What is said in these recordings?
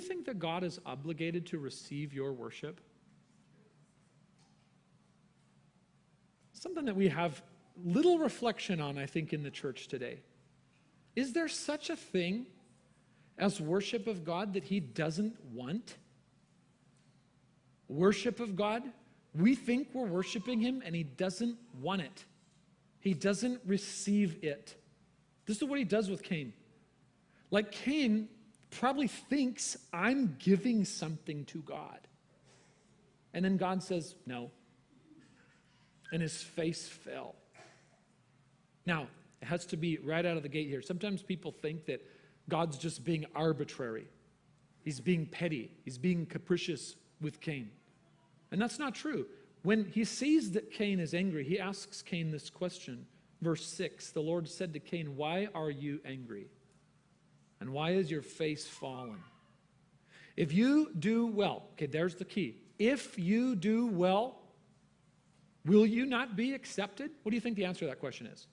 think that God is obligated to receive your worship? Something that we have little reflection on, I think, in the church today. Is there such a thing as worship of God that he doesn't want? Worship of God, we think we're worshiping him and he doesn't want it. He doesn't receive it. This is what he does with Cain. Like Cain probably thinks, I'm giving something to God. And then God says, no. And his face fell. Now, it has to be right out of the gate here. Sometimes people think that God's just being arbitrary. He's being petty. He's being capricious with Cain. And that's not true. When he sees that Cain is angry, he asks Cain this question. Verse 6, the Lord said to Cain, why are you angry? And why is your face fallen? If you do well, okay, there's the key. If you do well, will you not be accepted? What do you think the answer to that question is?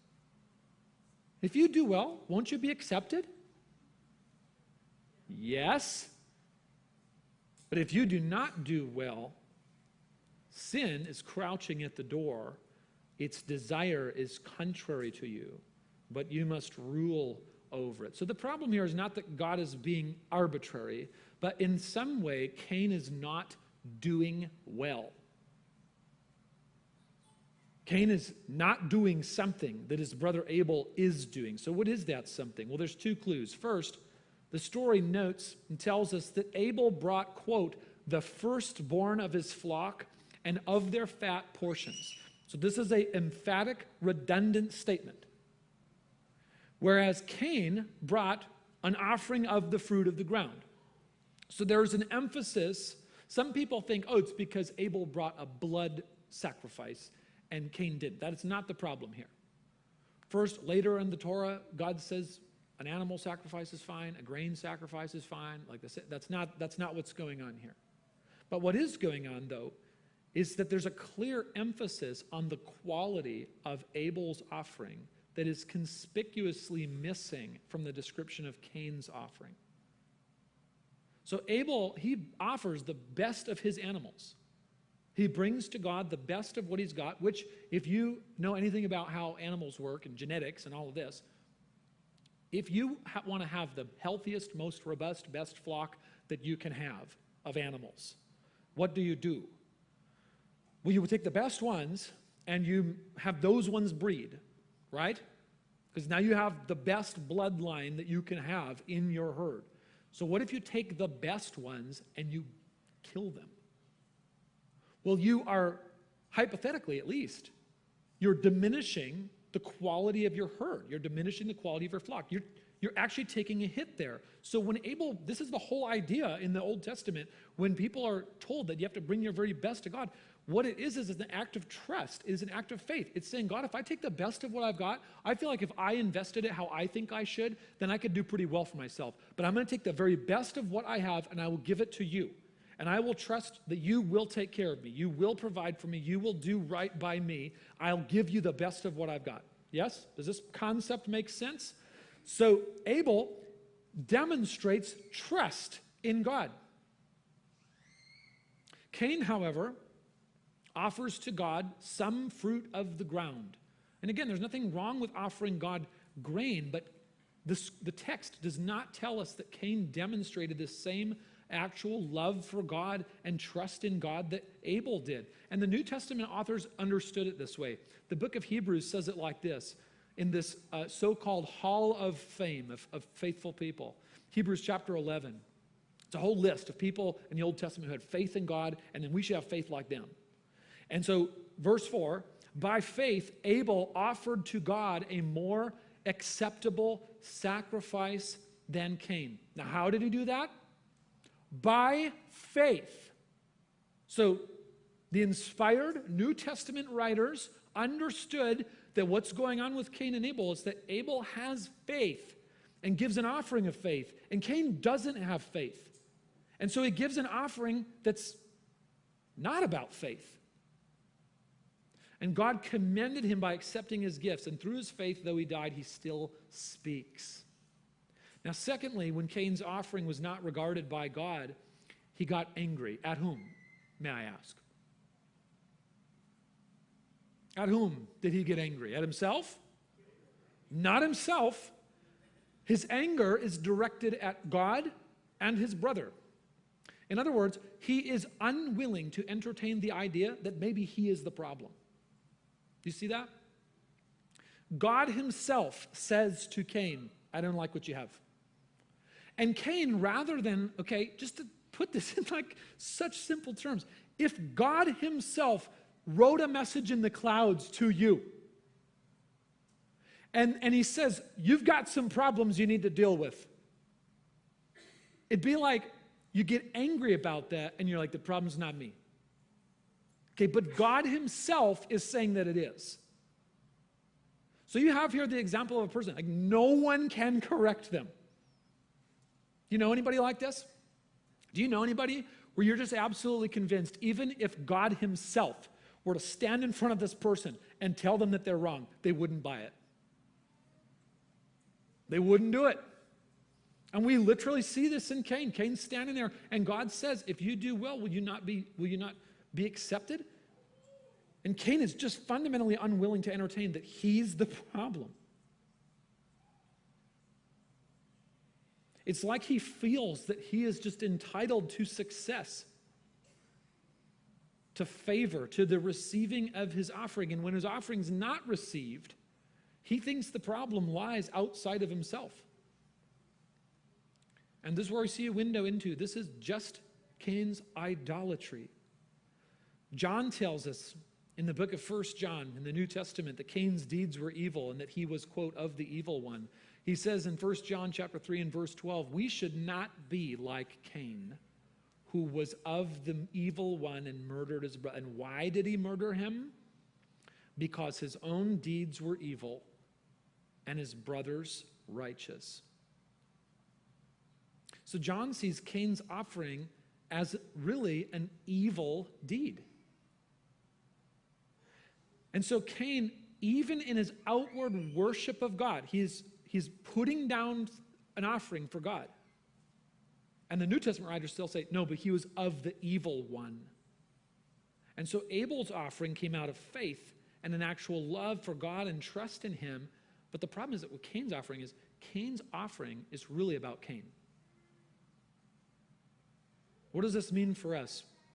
If you do well, won't you be accepted? Yes. But if you do not do well, sin is crouching at the door. Its desire is contrary to you, but you must rule over it. So the problem here is not that God is being arbitrary, but in some way, Cain is not doing well. Cain is not doing something that his brother Abel is doing. So what is that something? Well, there's two clues. First, the story notes and tells us that Abel brought, quote, the firstborn of his flock and of their fat portions. So this is an emphatic, redundant statement. Whereas Cain brought an offering of the fruit of the ground. So there's an emphasis. Some people think, oh, it's because Abel brought a blood sacrifice and Cain didn't. That is not the problem here. First, later in the Torah, God says an animal sacrifice is fine, a grain sacrifice is fine. Like this, that's not what's going on here. But what is going on, though, is that there's a clear emphasis on the quality of Abel's offering that is conspicuously missing from the description of Cain's offering. So Abel, he offers the best of his animals. He brings to God the best of what he's got, which, if you know anything about how animals work and genetics and all of this, if you want to have the healthiest, most robust, best flock that you can have of animals, what do? Well, you would take the best ones and you have those ones breed, right? Because now you have the best bloodline that you can have in your herd. So what if you take the best ones and you kill them? Well, you are, hypothetically at least, you're diminishing the quality of your herd. You're diminishing the quality of your flock. You're actually taking a hit there. So when Abel, this is the whole idea in the Old Testament, when people are told that you have to bring your very best to God, what it is an act of trust. It is an act of faith. It's saying, God, if I take the best of what I've got, I feel like if I invested it how I think I should, then I could do pretty well for myself. But I'm going to take the very best of what I have and I will give it to you. And I will trust that you will take care of me. You will provide for me. You will do right by me. I'll give you the best of what I've got. Yes? Does this concept make sense? So Abel demonstrates trust in God. Cain, however, offers to God some fruit of the ground. And again, there's nothing wrong with offering God grain, but the text does not tell us that Cain demonstrated the same actual love for God and trust in God that Abel did. And the New Testament authors understood it this way. The book of Hebrews says it like this, in this so-called hall of fame of faithful people. Hebrews chapter 11. It's a whole list of people in the Old Testament who had faith in God, and then we should have faith like them. And so, verse 4, by faith, Abel offered to God a more acceptable sacrifice than Cain. Now, how did he do that? By faith. So, the inspired New Testament writers understood that what's going on with Cain and Abel is that Abel has faith and gives an offering of faith, and Cain doesn't have faith. And so he gives an offering that's not about faith. And God commended him by accepting his gifts, and through his faith, though he died, he still speaks. Now, secondly, when Cain's offering was not regarded by God, he got angry. At whom, may I ask? At whom did he get angry? At himself? Not himself. His anger is directed at God and his brother. In other words, he is unwilling to entertain the idea that maybe he is the problem. Do you see that? God himself says to Cain, I don't like what you have. And Cain, rather than, okay, just to put this in like such simple terms, if God himself wrote a message in the clouds to you, and he says, you've got some problems you need to deal with, it'd be like you get angry about that and you're like, the problem's not me. Okay, but God himself is saying that it is. So you have here the example of a person, like no one can correct them. You know anybody like this? Do you know anybody where you're just absolutely convinced, even if God himself were to stand in front of this person and tell them that they're wrong, they wouldn't buy it? They wouldn't do it. And we literally see this in Cain. Cain's standing there, and God says, if you do well, will you not be accepted? And Cain is just fundamentally unwilling to entertain that he's the problem. It's like he feels that he is just entitled to success, to favor, to the receiving of his offering. And when his offering's not received, he thinks the problem lies outside of himself. And this is where we see a window into, this is just Cain's idolatry. John tells us in the book of 1 John in the New Testament that Cain's deeds were evil and that he was, quote, of the evil one. He says in 1 John chapter 3 and verse 12, we should not be like Cain, who was of the evil one and murdered his brother. And why did he murder him? Because his own deeds were evil and his brother's righteous. So John sees Cain's offering as really an evil deed. And so Cain, even in his outward worship of God, he's putting down an offering for God. And the New Testament writers still say, no, but he was of the evil one. And so Abel's offering came out of faith and an actual love for God and trust in him. But the problem is that what Cain's offering is really about Cain. What does this mean for us?